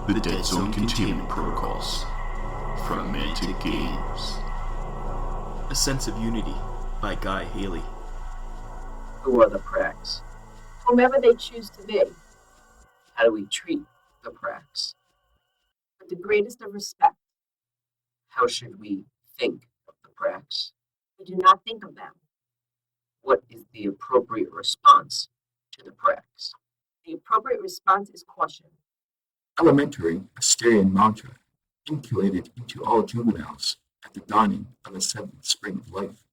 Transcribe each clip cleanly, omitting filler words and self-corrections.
The Deadzone Containment Protocols from Mantic Games. A Sense of Unity by Guy Haley. Who are the Prax? Whomever they choose to be. How do we treat the Prax? With the greatest of respect. How should we think of the Prax? We do not think of them. What is the appropriate response to the Prax? The appropriate response is caution. Elementary Asterian mantra inculcated into all juveniles at the dawning of the seventh spring of life.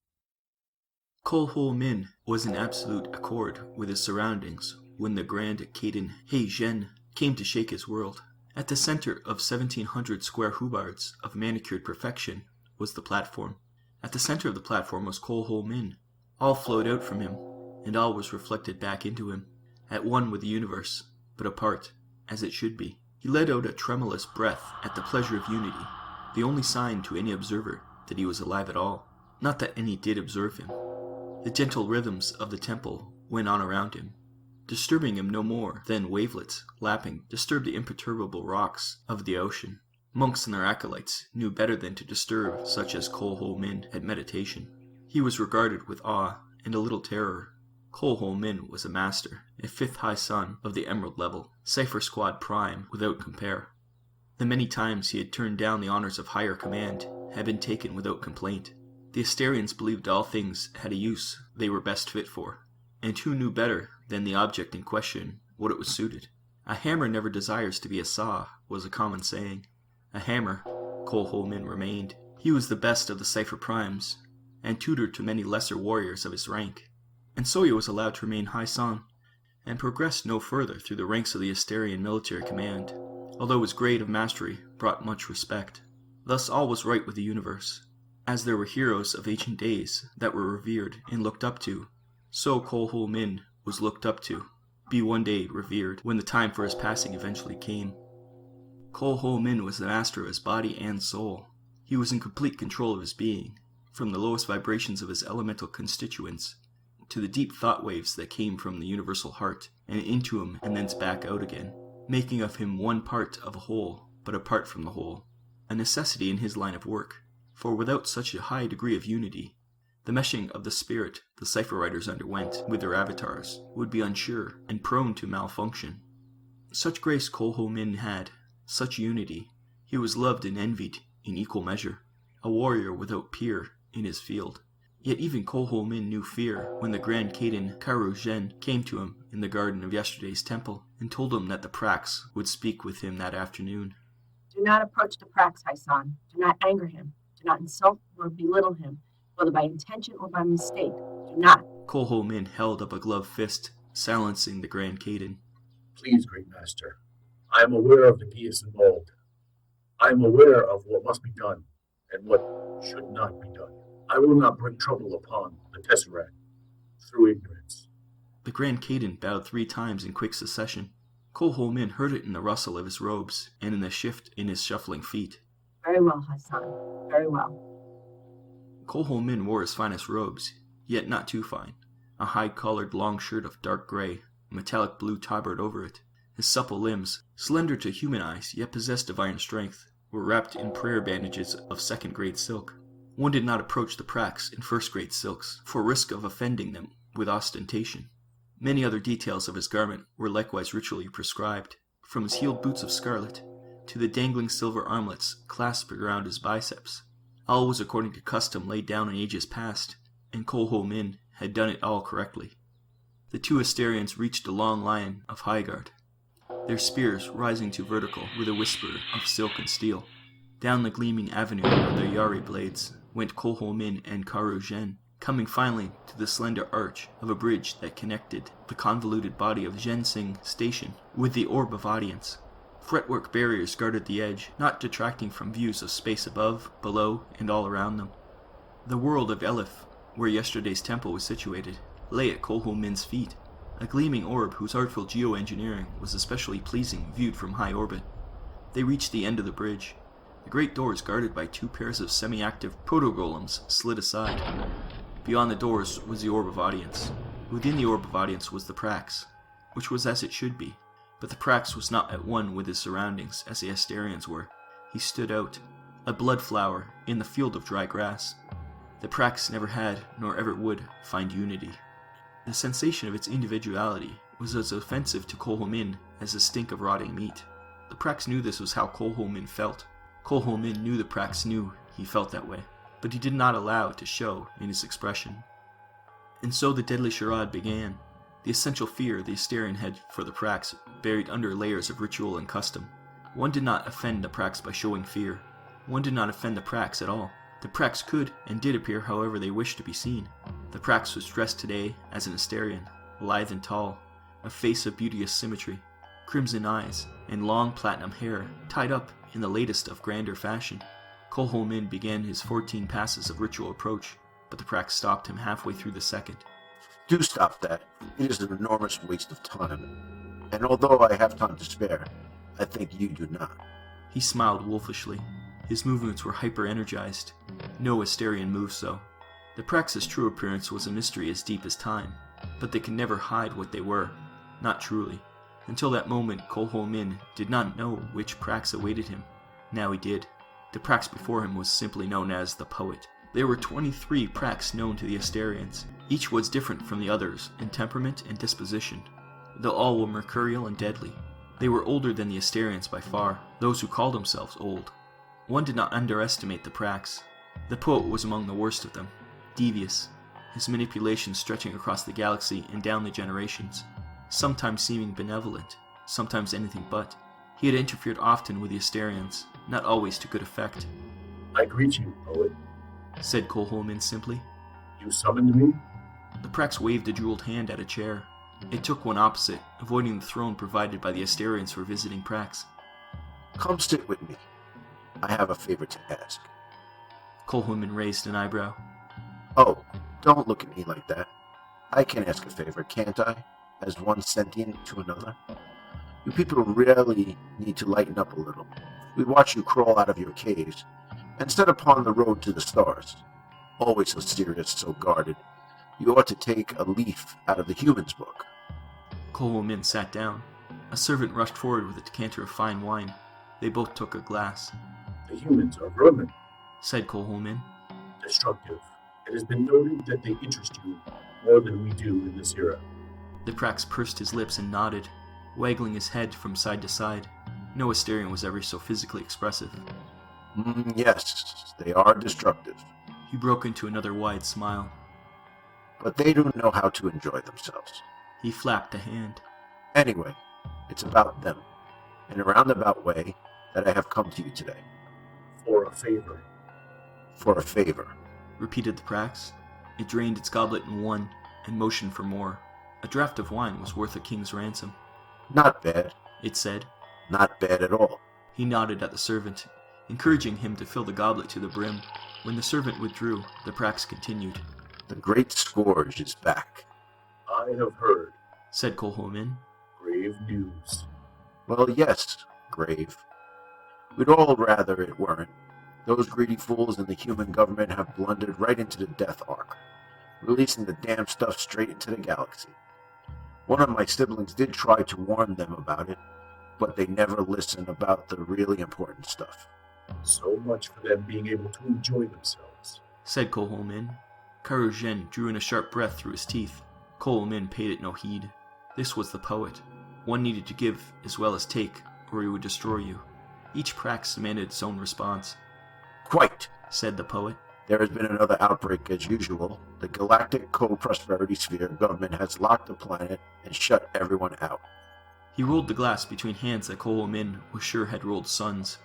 Cole Ho Min was in absolute accord with his surroundings when the grand Caden Hei Zhen came to shake his world. At the center of 1,700 square hubards of manicured perfection was the platform. At the center of the platform was Cole Ho Min. All flowed out from him, and all was reflected back into him, at one with the universe, but apart, as it should be. He let out a tremulous breath at the pleasure of unity, the only sign to any observer that he was alive at all, not that any did observe him. The gentle rhythms of the temple went on around him, disturbing him no more than wavelets, lapping, disturbed the imperturbable rocks of the ocean. Monks and their acolytes knew better than to disturb such as Cole Ho Min at meditation. He was regarded with awe and a little terror. Cole Ho Min was a master, a fifth high son of the Emerald level, Cypher Squad Prime without compare. The many times he had turned down the honors of higher command had been taken without complaint. The Asterians believed all things had a use they were best fit for, and who knew better than the object in question what it was suited? A hammer never desires to be a saw was a common saying. A hammer, Cole Ho Min remained. He was the best of the Cypher Primes, and tutor to many lesser warriors of his rank. And so he was allowed to remain High Son, and progressed no further through the ranks of the Asterian military command, although his grade of mastery brought much respect. Thus all was right with the universe. As there were heroes of ancient days that were revered and looked up to, so Cole Ho Min was looked up to, be one day revered when the time for his passing eventually came. Cole Ho Min was the master of his body and soul. He was in complete control of his being, from the lowest vibrations of his elemental constituents to the deep thought waves that came from the universal heart and into him and thence back out again, making of him one part of a whole, but apart from the whole, a necessity in his line of work, for without such a high degree of unity, the meshing of the spirit the cipher writers underwent with their avatars would be unsure and prone to malfunction. Such grace Cole Ho Min had, such unity, he was loved and envied in equal measure, a warrior without peer in his field. Yet even Cole Ho Min knew fear when the Grand Caden Karu Zhen came to him in the garden of yesterday's temple and told him that the Prax would speak with him that afternoon. Do not approach the Prax, Haisan. Do not anger him. Do not insult or belittle him, whether by intention or by mistake. Do not. Cole Ho Min held up a gloved fist, silencing the Grand Caden. Please, Great Master. I am aware of the gears involved. I am aware of what must be done and what should not be done. I will not bring trouble upon the Tesseract through ignorance. The Grand Caden bowed 3 times in quick succession. Cole Ho Min heard it in the rustle of his robes and in the shift in his shuffling feet. Very well, Hassan. Very well. Cole Ho Min wore his finest robes, yet not too fine. A high-collared long shirt of dark gray, a metallic blue tabard over it. His supple limbs, slender to human eyes yet possessed of iron strength, were wrapped in prayer bandages of second-grade silk. One did not approach the Prax in first-grade silks, for risk of offending them with ostentation. Many other details of his garment were likewise ritually prescribed, from his heeled boots of scarlet to the dangling silver armlets clasped around his biceps. All was according to custom laid down in ages past, and Cole Ho Min had done it all correctly. The 2 Asterians reached a long line of high guard, their spears rising to vertical with a whisper of silk and steel. Down the gleaming avenue of their Yari blades went Cole Ho Min and Karu Zhen, coming finally to the slender arch of a bridge that connected the convoluted body of Zhensing Station with the Orb of Audience. Fretwork barriers guarded the edge, not detracting from views of space above, below, and all around them. The world of Elif, where yesterday's temple was situated, lay at Cole Ho Min's feet, a gleaming orb whose artful geoengineering was especially pleasing viewed from high orbit. They reached the end of the bridge. The great doors guarded by 2 pairs of semi-active proto-golems slid aside. Beyond the doors was the Orb of Audience. Within the Orb of Audience was the Prax, which was as it should be, But the Prax was not at one with his surroundings as the Asterians were. He stood out, a blood flower in the field of dry grass. The Prax never had, nor ever would, find unity. The sensation of its individuality was as offensive to Kolhomin as the stink of rotting meat. The Prax knew this was how Kolhomin felt. Kolhomin knew the Prax knew he felt that way, but he did not allow it to show in his expression. And so the deadly charade began. The essential fear the Asterian had for the Prax buried under layers of ritual and custom. One did not offend the Prax by showing fear. One did not offend the Prax at all. The Prax could and did appear however they wished to be seen. The Prax was dressed today as an Asterian, lithe and tall, a face of beauteous symmetry, crimson eyes, and long platinum hair tied up in the latest of grander fashion. Kolhomin began his 14 passes of ritual approach, but the Prax stopped him halfway through the second. Do stop that. It is an enormous waste of time. And although I have time to spare, I think you do not. He smiled wolfishly. His movements were hyper-energized. No Asterian moved so. The Prax's true appearance was a mystery as deep as time, but they could never hide what they were. Not truly. Until that moment, Kolhomin did not know which Prax awaited him. Now he did. The Prax before him was simply known as the Poet. There were 23 Prax known to the Asterians. Each was different from the others in temperament and disposition, though all were mercurial and deadly. They were older than the Asterians by far, those who called themselves old. One did not underestimate the Prax. The Poet was among the worst of them, devious, his manipulations stretching across the galaxy and down the generations, sometimes seeming benevolent, sometimes anything but. He had interfered often with the Asterians, not always to good effect. I greet you, Poet. Said Kolhomin simply. You summoned me? The Prax waved a jeweled hand at a chair. It took one opposite, avoiding the throne provided by the Asterians for visiting Prax. Come sit with me. I have a favor to ask. Kolhomin raised an eyebrow. Oh, don't look at me like that. I can ask a favor, can't I? As one sentient to another. You people really need to lighten up a little. We watch you crawl out of your caves and set upon the road to the stars. Always so serious, so guarded. You ought to take a leaf out of the human's book. Kolhomin sat down. A servant rushed forward with a decanter of fine wine. They both took a glass. The humans are vermin, Said Kolhomin. destructive. It has been noted that they interest you more than we do in this era. The Prax pursed his lips and nodded, waggling his head from side to side. No Asterian was ever so physically expressive. Yes, they are destructive. He broke into another wide smile. But they don't know how to enjoy themselves. He flapped a hand. Anyway, it's about them, in a roundabout way, that I have come to you today. For a favor. For a favor. Repeated the Prax. It drained its goblet in one, and motioned for more. A draught of wine was worth a king's ransom. Not bad. It said. Not bad at all. He nodded at the servant, encouraging him to fill the goblet to the brim. When the servant withdrew, the Prax continued. The great scourge is back. I have heard. Said Kolhomin. Grave news. Well, yes, grave. We'd all rather it weren't. Those greedy fools in the human government have blundered right into the death arc, releasing the damn stuff straight into the galaxy. One of my siblings did try to warn them about it, but they never listened about the really important stuff. So much for them being able to enjoy themselves. Said Kolhomin. Karujen drew in a sharp breath through his teeth. Kolhomin paid it no heed. This was the Poet. One needed to give as well as take, or he would destroy you. Each Prax demanded its own response. Quite, Said the Poet. There has been another outbreak as usual. The Galactic Co-Prosperity Sphere government has locked the planet and shut everyone out. He rolled the glass between hands that Kolhomin was sure had rolled suns.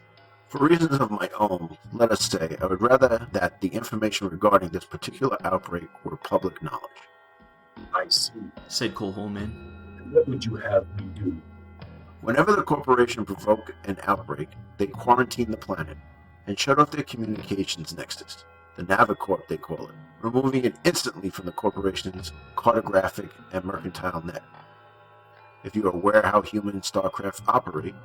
For reasons of my own, let us say, I would rather that the information regarding this particular outbreak were public knowledge. I see. Said Kolhomin. And what would you have me do? Whenever the corporation provoke an outbreak, they quarantine the planet and shut off their communications nexus, the Navicorp they call it, removing it instantly from the corporation's cartographic and mercantile net. If you are aware how human starcraft operate,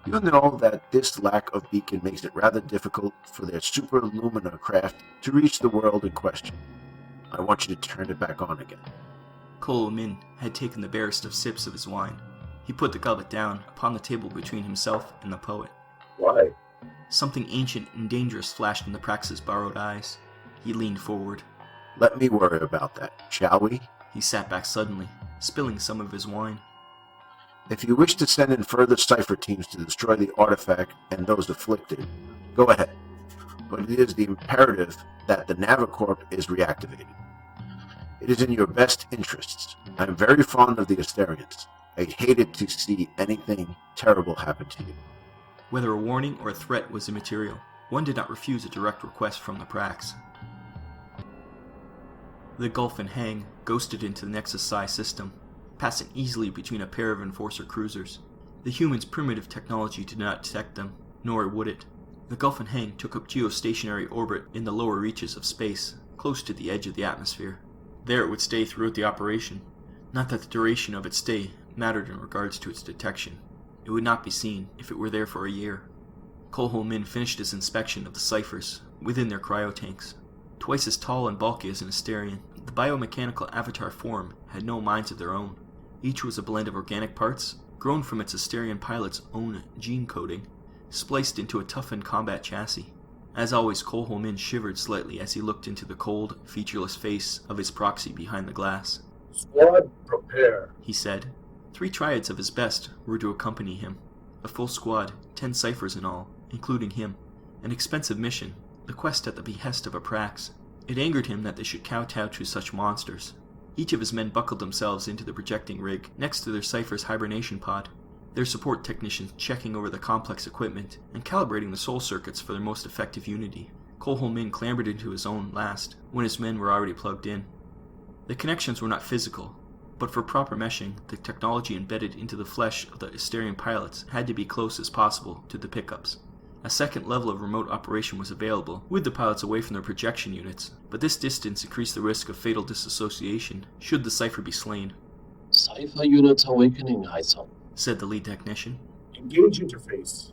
you know that this lack of beacon makes it rather difficult for their super Lumina craft to reach the world in question. I want you to turn it back on again. Kolhomin had taken the barest of sips of his wine. He put the goblet down upon the table between himself and the poet. Why? Something ancient and dangerous flashed in the Prax's borrowed eyes. He leaned forward. Let me worry about that, shall we? He sat back suddenly, spilling some of his wine. If you wish to send in further cipher teams to destroy the artifact and those afflicted, go ahead. But it is the imperative that the Navicorp is reactivated. It is in your best interests. I am very fond of the Asterians. I hated to see anything terrible happen to you. Whether a warning or a threat was immaterial, one did not refuse a direct request from the Prax. The Gulf and Hang ghosted into the Nexus Psi system, passing easily between a pair of Enforcer cruisers. The humans' primitive technology did not detect them, nor would it. The Gulf and Hang took up geostationary orbit in the lower reaches of space, close to the edge of the atmosphere. There it would stay throughout the operation. Not that the duration of its stay mattered in regards to its detection. It would not be seen if it were there for a year. Kolho Min finished his inspection of the ciphers within their cryotanks. Twice as tall and bulky as an Asterian, the biomechanical avatar form had no minds of their own. Each was a blend of organic parts, grown from its Asterian pilot's own gene coding, spliced into a toughened combat chassis. As always, Kolho Min shivered slightly as he looked into the cold, featureless face of his proxy behind the glass. Squad, prepare, He said. 3 triads of his best were to accompany him. A full squad, 10 ciphers in all, including him. An expensive mission, the quest at the behest of a Prax. It angered him that they should kowtow to such monsters. Each of his men buckled themselves into the projecting rig next to their cipher's hibernation pod, their support technicians checking over the complex equipment and calibrating the soul circuits for their most effective unity. Kolho Min clambered into his own last, when his men were already plugged in. The connections were not physical, but for proper meshing, the technology embedded into the flesh of the Asterian pilots had to be close as possible to the pickups. A second level of remote operation was available, with the pilots away from their projection units, but this distance increased the risk of fatal disassociation should the cipher be slain, Cipher units awakening, Hyson. said the lead technician. engage interface,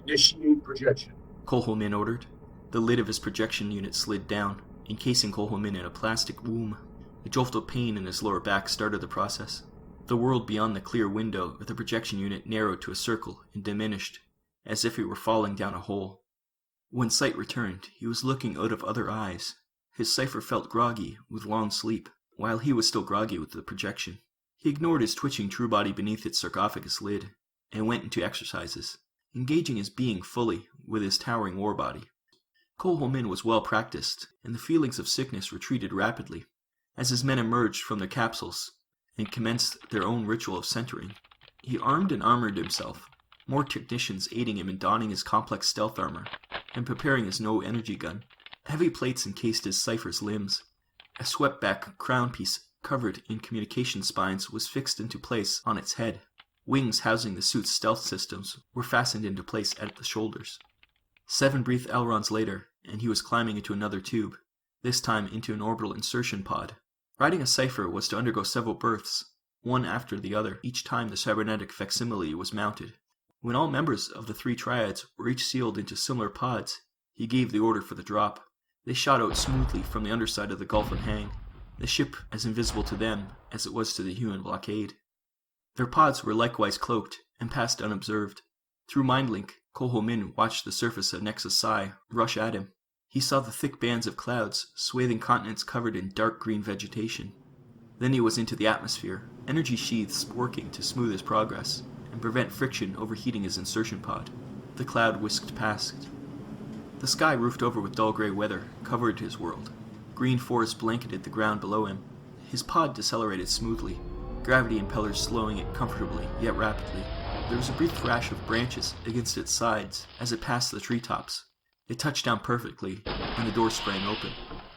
initiate projection. Kolho Min ordered. The lid of his projection unit slid down, encasing Kolho Min in a plastic womb. A jolt of pain in his lower back started the process. The world beyond the clear window of the projection unit narrowed to a circle and diminished, as if he were falling down a hole. When sight returned, he was looking out of other eyes. His cipher felt groggy with long sleep, while he was still groggy with the projection. He ignored his twitching true body beneath its sarcophagus lid, and went into exercises, engaging his being fully with his towering war body. Kolho Min was well practiced, and the feelings of sickness retreated rapidly. As his men emerged from their capsules and commenced their own ritual of centering, he armed and armored himself, more technicians aiding him in donning his complex stealth armor and preparing his no-energy gun. Heavy plates encased his cipher's limbs. A swept-back crown piece covered in communication spines was fixed into place on its head. Wings housing the suit's stealth systems were fastened into place at the shoulders. 7 brief ailerons later, and he was climbing into another tube, this time into an orbital insertion pod. Riding a cipher was to undergo several births, one after the other, each time the cybernetic facsimile was mounted. When all members of the 3 triads were each sealed into similar pods, he gave the order for the drop. They shot out smoothly from the underside of the Gulf and Hang, the ship as invisible to them as it was to the human blockade. Their pods were likewise cloaked and passed unobserved. Through MindLink, Kolho Min watched the surface of Nexus Psi rush at him. He saw the thick bands of clouds swathing continents covered in dark green vegetation. Then he was into the atmosphere, energy sheaths working to smooth his progress and prevent friction overheating his insertion pod. The cloud whisked past. The sky roofed over with dull gray weather covered his world. Green forest blanketed the ground below him. His pod decelerated smoothly, gravity impellers slowing it comfortably yet rapidly. There was a brief thrash of branches against its sides as it passed the treetops. It touched down perfectly, and the door sprang open.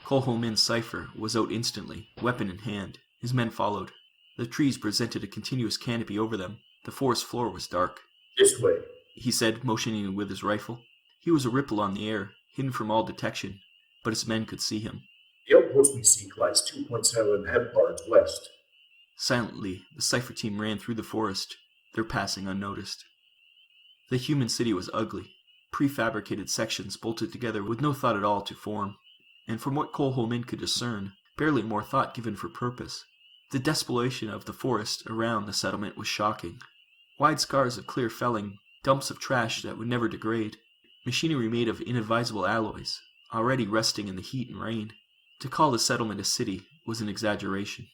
Kolho Min's cipher was out instantly, weapon in hand. His men followed. The trees presented a continuous canopy over them. The forest floor was dark. This way. He said, motioning with his rifle. He was a ripple on the air, hidden from all detection, but his men could see him. The outpost we seek lies 2.7 hectares west. Silently, the cipher team ran through the forest, their passing unnoticed. The human city was ugly. Prefabricated sections bolted together with no thought at all to form, and from what Kolho Min could discern, barely more thought given for purpose. The desperation of the forest around the settlement was shocking. Wide scars of clear felling, dumps of trash that would never degrade, machinery made of inadvisable alloys, already rusting in the heat and rain. To call the settlement a city was an exaggeration.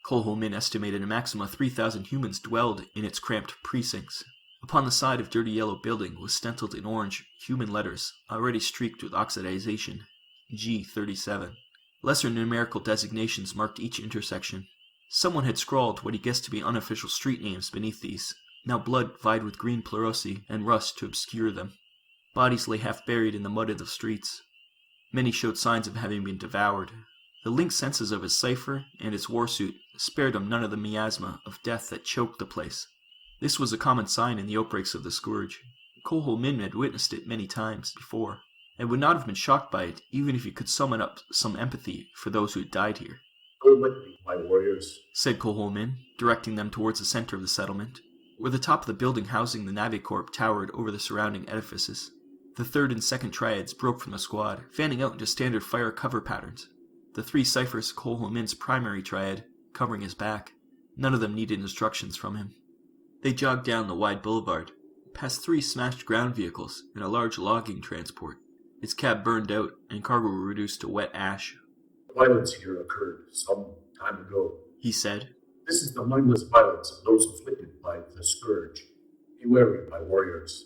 Kolholmin estimated a maximum of 3,000 humans dwelled in its cramped precincts. Upon the side of dirty yellow building was stenciled in orange human letters, already streaked with oxidization, G37. Lesser numerical designations marked each intersection. Someone had scrawled what he guessed to be unofficial street names beneath these. Now blood vied with green pleurosi and rust to obscure them. Bodies lay half buried in the mud of the streets. Many showed signs of having been devoured. The linked senses of his cipher and his war suit spared him none of the miasma of death that choked the place. This was a common sign in the outbreaks of the scourge. Kolholmin had witnessed it many times before, and would not have been shocked by it even if he could summon up some empathy for those who had died here. Go with me, my warriors, said Kolholmin, directing them towards the center of the settlement, where the top of the building housing the Navicorp towered over the surrounding edifices. The third and second triads broke from the squad, fanning out into standard fire cover patterns. The three ciphers Kolholmin's primary triad covering his back. None of them needed instructions from him. They jogged down the wide boulevard, past 3 smashed ground vehicles and a large logging transport. Its cab burned out and cargo were reduced to wet ash. Violence here occurred some time ago, he said. This is the mindless violence of those afflicted by the scourge. Be wary, my warriors.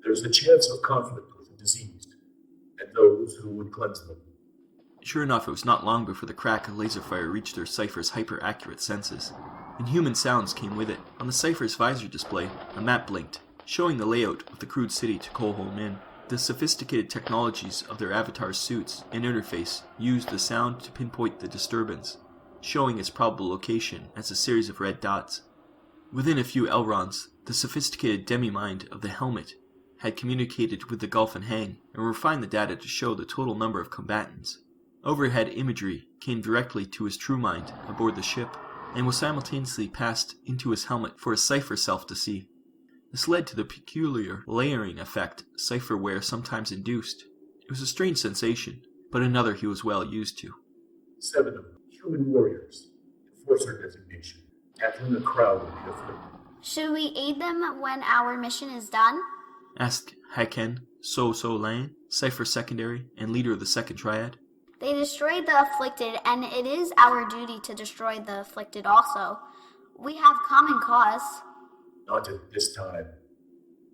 There's a chance of conflict with the diseased, and those who would cleanse them. Sure enough, it was not long before the crack of laser fire reached their cipher's hyper-accurate senses. Inhuman sounds came with it. On the cipher's visor display, a map blinked, showing the layout of the crude city to Kolholmin. The sophisticated technologies of their avatar's suits and interface used the sound to pinpoint the disturbance, showing its probable location as a series of red dots. Within a few elrons, the sophisticated demi-mind of the helmet had communicated with the Gulf and Hang and refined the data to show the total number of combatants. Overhead imagery came directly to his true mind aboard the ship and was simultaneously passed into his helmet for his cipher self to see. This led to the peculiar layering effect cipherware sometimes induced. It was a strange sensation, but another he was well used to. 7 of them, human warriors, enforcer designation, tackling a crowd of the afflicted. Should we aid them when our mission is done? Asked Haken So-So-Lan, cipher secondary and leader of the second triad. They destroyed the afflicted, and it is our duty to destroy the afflicted also. We have common cause. Not at this time.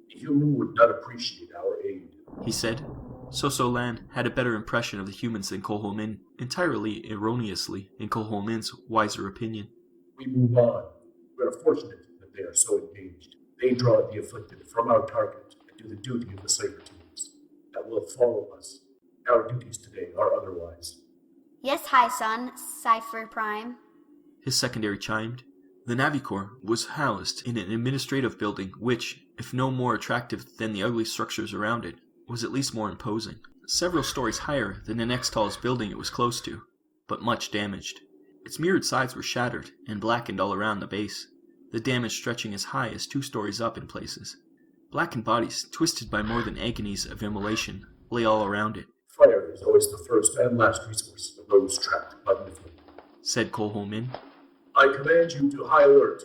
The human would not appreciate our aid, he said. So-So-Lan had a better impression of the humans than Kolholmin, entirely erroneously in Kolholmin's wiser opinion. We move on. We are fortunate that they are so engaged. They draw the afflicted from our target and do the duty of the cipher teams that will follow us. Our duties today are otherwise. Yes, High Son, Cipher Prime. His secondary chimed. The Navicorp was housed in an administrative building which, if no more attractive than the ugly structures around it, was at least more imposing. Several stories higher than the next tallest building it was close to, but much damaged. Its mirrored sides were shattered and blackened all around the base, the damage stretching as high as 2 stories up in places. Blackened bodies, twisted by more than agonies of immolation, lay all around it. Fire is always the first and last resource of those trapped by the afflicted, said Kolholmin. I command you to high alert.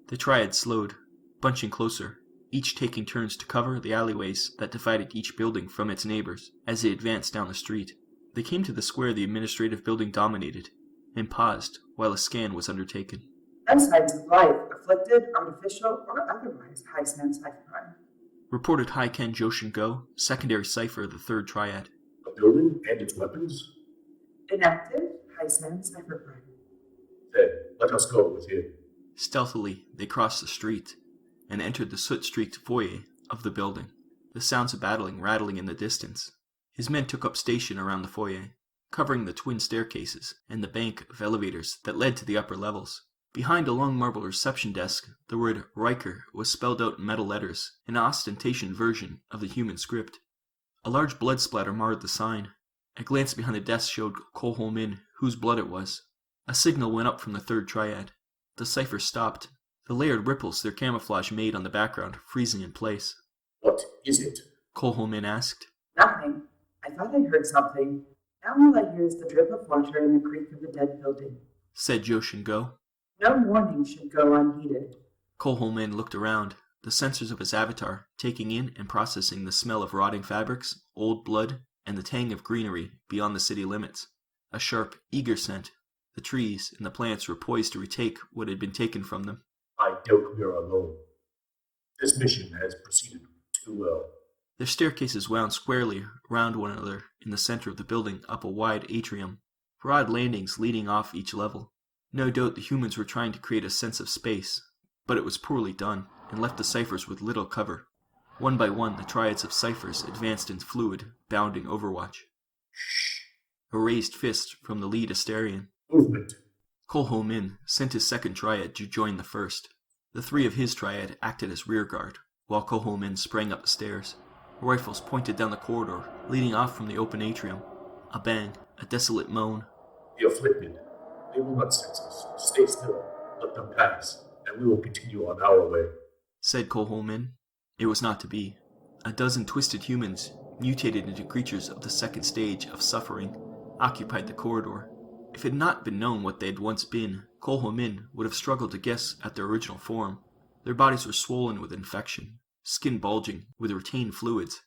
The triad slowed, bunching closer, each taking turns to cover the alleyways that divided each building from its neighbors as they advanced down the street. They came to the square the administrative building dominated, and paused while a scan was undertaken. No signs of life, afflicted, artificial, or otherwise, High San Cipher Prime. Reported Haiken Joshin Go, secondary cipher of the third triad. The building and its weapons? Inactive, High San Cipher Prime. Then let us go with him. Stealthily, they crossed the street and entered the soot-streaked foyer of the building, the sounds of battling rattling in the distance. His men took up station around the foyer, covering the twin staircases and the bank of elevators that led to the upper levels. Behind a long marble reception desk, the word Riker was spelled out in metal letters, an ostentation version of the human script. A large blood splatter marred the sign. A glance behind the desk showed Kolholmin whose blood it was. A signal went up from the third triad. The cipher stopped, the layered ripples their camouflage made on the background freezing in place. What is it? Kolholmin asked. Nothing. I thought I heard something. Now all I hear is the drip of water in the creak of the dead building, said Joshin Go. No warning should go unheeded. Kolholmin looked around. the sensors of his avatar taking in and processing the smell of rotting fabrics, old blood, and the tang of greenery beyond the city limits. A sharp, eager scent. The trees and the plants were poised to retake what had been taken from them. I doubt we are alone. This mission has proceeded too well. Their staircases wound squarely around one another in the center of the building up a wide atrium, broad landings leading off each level. No doubt the humans were trying to create a sense of space, but it was poorly done and left the ciphers with little cover. One by one, the triads of ciphers advanced in fluid, bounding overwatch. A raised fist from the lead Asterian. Movement. Kolho Min sent his second triad to join the first. The three of his triad acted as rear guard, while Kolho Min sprang up the stairs. Rifles pointed down the corridor, leading off from the open atrium. A bang, a desolate moan. The afflicted. They will not sense us. Stay still. Let them pass, and we will continue on our way, said Kolho Min. It was not to be. A dozen twisted humans, mutated into creatures of the second stage of suffering, occupied the corridor. If it had not been known what they had once been, Kolho Min would have struggled to guess at their original form. Their bodies were swollen with infection, skin bulging with retained fluids,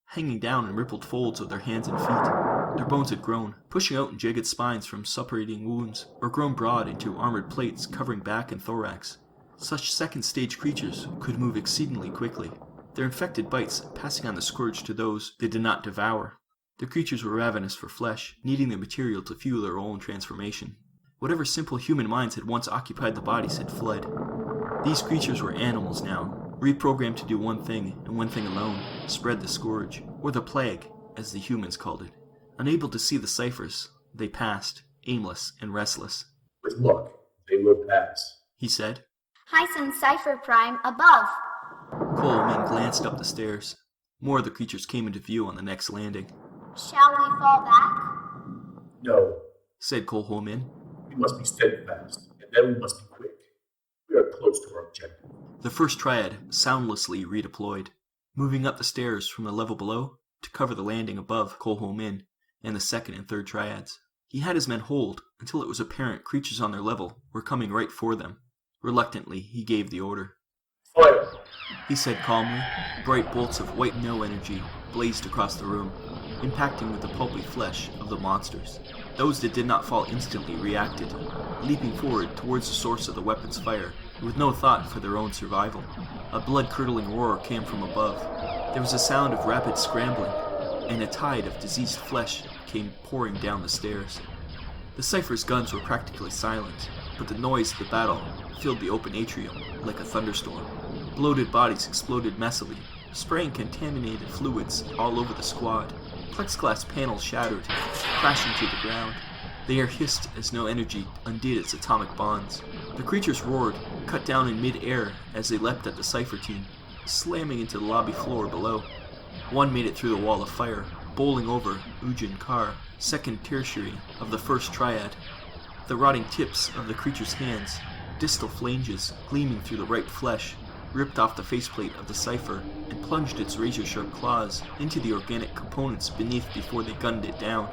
hanging down in rippled folds of their hands and feet. Their bones had grown, pushing out in jagged spines from suppurating wounds, or grown broad into armored plates covering back and thorax. Such second-stage creatures could move exceedingly quickly, their infected bites passing on the scourge to those they did not devour. The creatures were ravenous for flesh, needing the material to fuel their own transformation. Whatever simple human minds had once occupied the bodies had fled. These creatures were animals now, reprogrammed to do one thing, and one thing alone, spread the scourge, or the plague, as the humans called it. Unable to see the ciphers, they passed, aimless and restless. With luck, they will pass, he said. Hyson Cipher Prime above. Coleman glanced up the stairs. More of the creatures came into view on the next landing. Shall we fall back? No, said Kolhomin. We must be steadfast, and then we must be quick. We are close to our objective. The first triad soundlessly redeployed, moving up the stairs from the level below to cover the landing above Kolhomin and the second and third triads. He had his men hold until it was apparent creatures on their level were coming right for them. Reluctantly, he gave the order. Fire! He said calmly. Bright bolts of white no energy blazed across the room, impacting with the pulpy flesh of the monsters. Those that did not fall instantly reacted, leaping forward towards the source of the weapon's fire, with no thought for their own survival. A blood-curdling roar came from above. There was a sound of rapid scrambling, and a tide of diseased flesh came pouring down the stairs. The Cypher's guns were practically silent, but the noise of the battle filled the open atrium like a thunderstorm. Bloated bodies exploded messily, spraying contaminated fluids all over the squad. Plexiglass panels shattered, crashing to the ground. The air hissed as no energy undid its atomic bonds. The creatures roared, cut down in mid-air as they leapt at the Cypher team, slamming into the lobby floor below. One made it through the wall of fire, bowling over Ujin Kar, second tertiary of the first triad. The rotting tips of the creature's hands, distal flanges gleaming through the ripe flesh, ripped off the faceplate of the Cypher and plunged its razor-sharp claws into the organic components beneath before they gunned it down.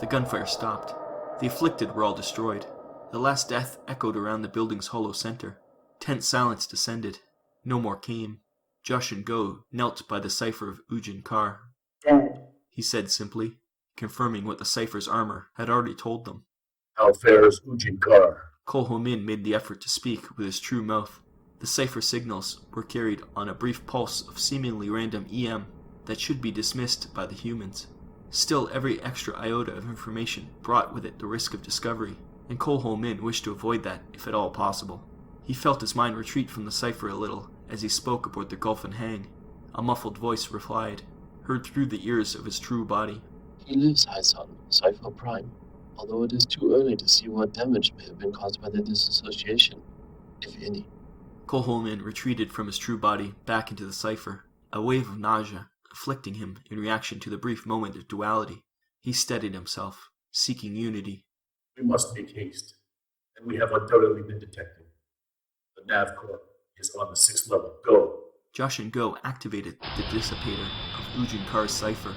The gunfire stopped. The afflicted were all destroyed. The last death echoed around the building's hollow center. Tense silence descended. No more came. Josh and Go knelt by the Cypher of Ujin Kar. Dead, he said simply, confirming what the Cypher's armor had already told them. How fares Ujin Kar? Kolhomin made the effort to speak with his true mouth. The Cypher signals were carried on a brief pulse of seemingly random EM that should be dismissed by the humans. Still, every extra iota of information brought with it the risk of discovery, and Kolhomin wished to avoid that if at all possible. He felt his mind retreat from the Cypher a little as he spoke aboard the Gulfin Hang. A muffled voice replied, heard through the ears of his true body. He lives, Hyson, Cypher Prime, although it is too early to see what damage may have been caused by the disassociation, if any. Kolhomin retreated from his true body back into the Cypher, a wave of nausea afflicting him in reaction to the brief moment of duality. He steadied himself, seeking unity. We must make haste, and we have undoubtedly been detected. The Nav Corps is on the 6th level. Go! Josh and Go activated the dissipator of Ujin Kar's Cypher.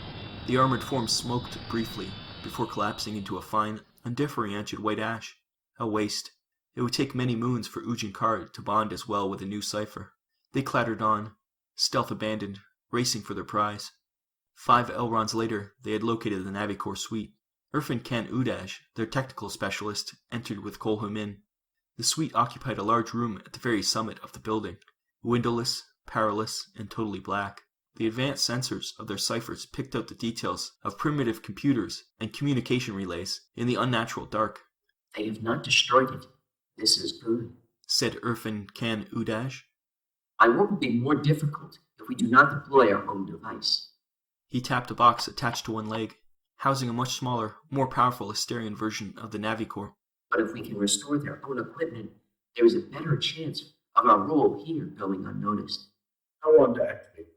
The armored form smoked briefly before collapsing into a fine, undifferentiated white ash. A waste. It would take many moons for Ujin Kar to bond as well with a new Cypher. They clattered on, stealth abandoned, racing for their prize. 5 Elrons later, they had located the Navicore suite. Irfan Khan Udash, their technical specialist, entered with Kolhumin. The suite occupied a large room at the very summit of the building, windowless, powerless, and totally black. The advanced sensors of their ciphers picked out the details of primitive computers and communication relays in the unnatural dark. They have not destroyed it. This is good, said Irfan Khan Udash. My work will be more difficult if we do not deploy our own device. He tapped a box attached to one leg, housing a much smaller, more powerful Asterian version of the Navicore. But if we can restore their own equipment, there is a better chance of our role here going unnoticed. How long to activate?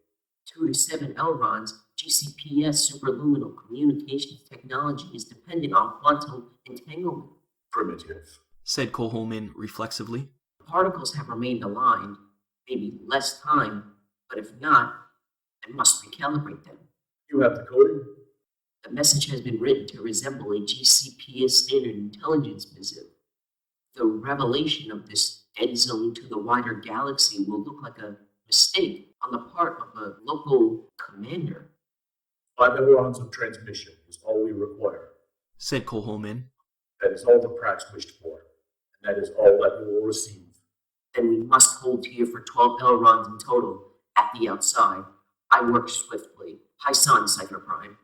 2 to 7 Elrons, GCPS superluminal communications technology is dependent on quantum entanglement. Primitive, said Kolholmin reflexively. Particles have remained aligned, maybe less time, but if not, I must recalibrate them. You have the coding? The message has been written to resemble a GCPS standard intelligence missive. The revelation of this Deadzone to the wider galaxy will look like a mistake on the part of a local commander. 5 Elrons of transmission is all we require, said Kolholmin. That is all the Prax wished for, and that is all that we will receive. Then we must hold here for 12 Elrons in total, at the outside. I work swiftly. Hyson, Cypher Prime.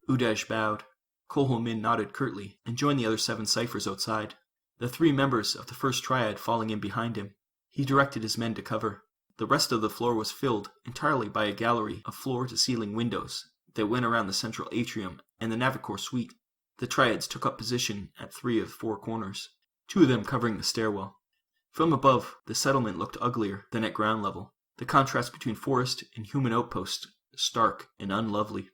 Udash bowed. Kolholmin nodded curtly and joined the other 7 ciphers outside, the 3 members of the first triad falling in behind him. He directed his men to cover. The rest of the floor was filled entirely by a gallery of floor-to-ceiling windows that went around the central atrium and the Navicore suite. The triads took up position at 3 of 4 corners, 2 of them covering the stairwell. From above, the settlement looked uglier than at ground level. The contrast between forest and human outpost stark and unlovely.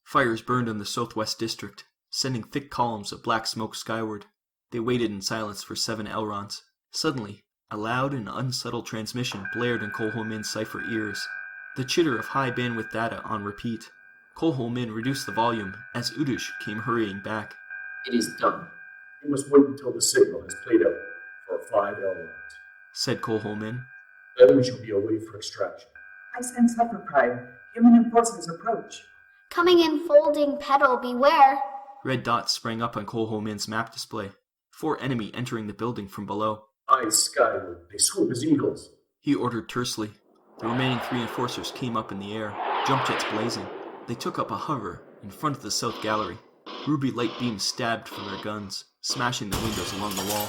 Fires burned in the southwest district, sending thick columns of black smoke skyward. They waited in silence for 7 Elrons. Suddenly, a loud and unsettled transmission blared in Kolholmin's cipher ears, the chitter of high bandwidth data on repeat. Kolholmin reduced the volume as Udash came hurrying back. It is done. You must wait until the signal has played out for 5 Elrons, said Kolholmin. Then we shall be away for extraction. I sense Cypher Prime. Human enforcers approach. Coming in folding petal, beware. Red dots sprang up on Kolholmin's map display. 4 enemy entering the building from below. Eyes skyward, they swoop as eagles. He ordered tersely. The remaining 3 enforcers came up in the air, jump jets blazing. They took up a hover in front of the south gallery. Ruby light beams stabbed from their guns, smashing the windows along the wall.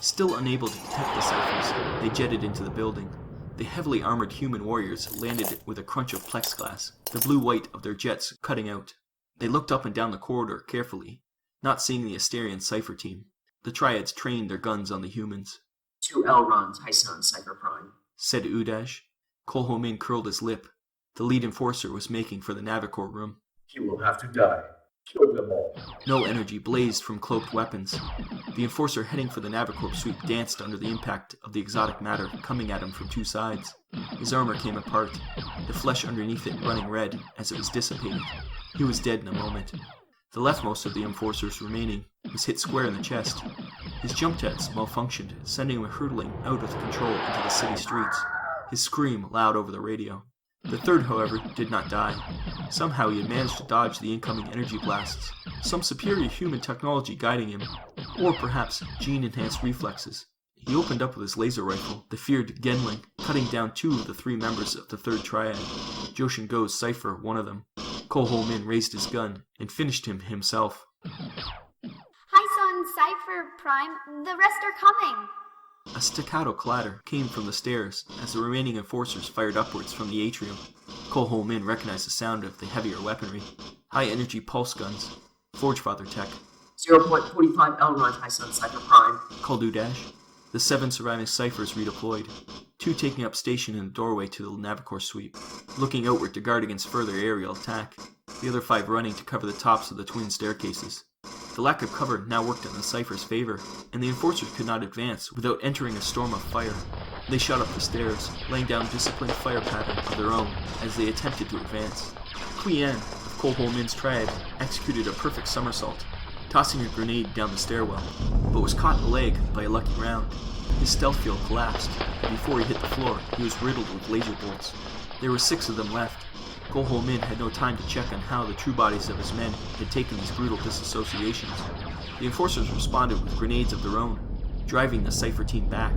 Still unable to detect the ciphers, they jetted into the building. The heavily armored human warriors landed with a crunch of plexiglass, the blue-white of their jets cutting out. They looked up and down the corridor carefully, not seeing the Asterian cipher team. The triads trained their guns on the humans. 2 Elrons, Hyson, Cypher Prime, said Udash. Kolholmin curled his lip. The lead enforcer was making for the Navicore room. He will have to die. Kill them all. No energy blazed from cloaked weapons. The enforcer heading for the Navicore suite danced under the impact of the exotic matter coming at him from 2 sides. His armor came apart, the flesh underneath it running red as it was dissipated. He was dead in a moment. The leftmost of the enforcers remaining was hit square in the chest. His jump jets malfunctioned, sending him hurtling out of control into the city streets, his scream loud over the radio. The third, however, did not die. Somehow he had managed to dodge the incoming energy blasts, some superior human technology guiding him, or perhaps gene-enhanced reflexes. He opened up with his laser rifle, the feared Genling, cutting down 2 of the 3 members of the third triad. Joshin Go's cipher, one of them. Kolholmin raised his gun and finished him himself. Hyson, Cypher Prime, the rest are coming. A staccato clatter came from the stairs as the remaining enforcers fired upwards from the atrium. Kolholmin recognized the sound of the heavier weaponry. High-energy pulse guns. Forgefather tech. 0.45 Elrond, Hyson, Cypher Prime, Called Udash. The 7 surviving ciphers redeployed, 2 taking up station in the doorway to the Navicore suite, looking outward to guard against further aerial attack, the other 5 running to cover the tops of the twin staircases. The lack of cover now worked in the cipher's favor, and the enforcers could not advance without entering a storm of fire. They shot up the stairs, laying down disciplined fire pattern of their own as they attempted to advance. Quian of Kolholmin's triad executed a perfect somersault, tossing a grenade down the stairwell, but was caught in the leg by a lucky round. His stealth field collapsed, and before he hit the floor, he was riddled with laser bolts. There were 6 of them left. Min had no time to check on how the true bodies of his men had taken these brutal disassociations. The enforcers responded with grenades of their own, driving the Cypher team back.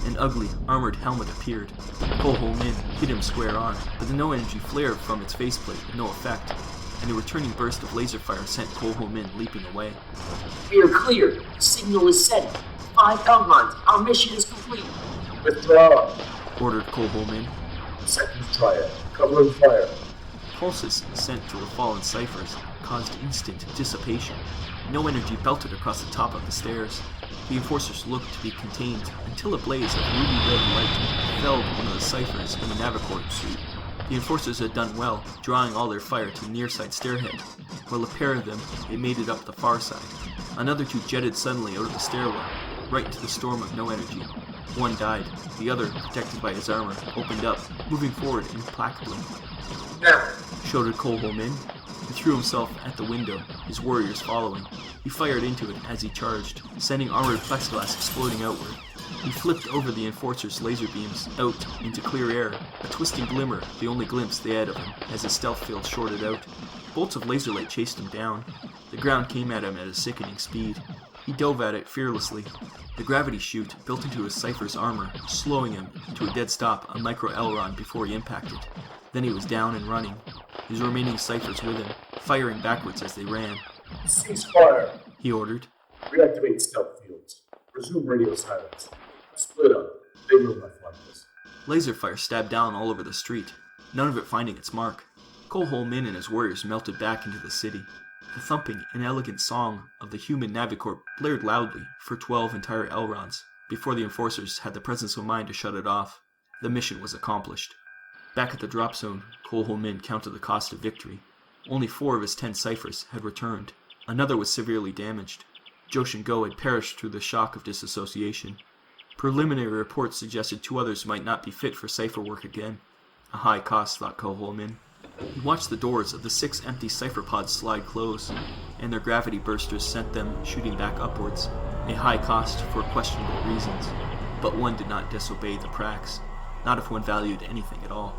An ugly, armored helmet appeared. Min hit him square on, but the no-energy flare from its faceplate had no effect, and a returning burst of laser fire sent Min leaping away. We are clear. The signal is set. 5 Elrond. Our mission is complete. Withdraw. Ordered Min. Seconds triad. Cover and fire. Pulses sent to the fallen ciphers caused instant dissipation. No energy belted across the top of the stairs. The enforcers looked to be contained until a blaze of ruby-red light felled one of the ciphers in the Navicorp suite. The enforcers had done well, drawing all their fire to the near-side stairhead. While a pair of them had made it up the far side. Another 2 jetted suddenly out of the stairwell, right into the storm of no energy. One died. The other, protected by his armor, opened up, moving forward implacably. Now! Shouted Min. He threw himself at the window, his warriors following. He fired into it as he charged, sending armored plexiglass exploding outward. He flipped over the enforcers' laser beams, out into clear air, a twisting glimmer, the only glimpse they had of him, as his stealth field shorted out. Bolts of laser light chased him down. The ground came at him at a sickening speed. He dove at it fearlessly. The gravity chute built into his Cypher's armor, slowing him to a dead stop a micro-Elrond before he impacted. Then he was down and running, his remaining Cyphers with him, firing backwards as they ran. Cease fire! He ordered. Reactivate stealth fields. Resume radio silence. Split up. They will not find us. Laser fire stabbed down all over the street, none of it finding its mark. Min and his warriors melted back into the city. The thumping and elegant song of the human Navicorp blared loudly for 12 entire Elronds before the enforcers had the presence of mind to shut it off. The mission was accomplished. Back at the drop zone, Min counted the cost of victory. Only 4 of his 10 ciphers had returned. Another was severely damaged. Joshin Go had perished through the shock of disassociation. Preliminary reports suggested 2 others might not be fit for cipher work again. A high cost, thought Min. He watched the doors of the 6 empty cipher pods slide close, and their gravity bursters sent them shooting back upwards. A high cost for questionable reasons, but one did not disobey the prax, not if one valued anything at all.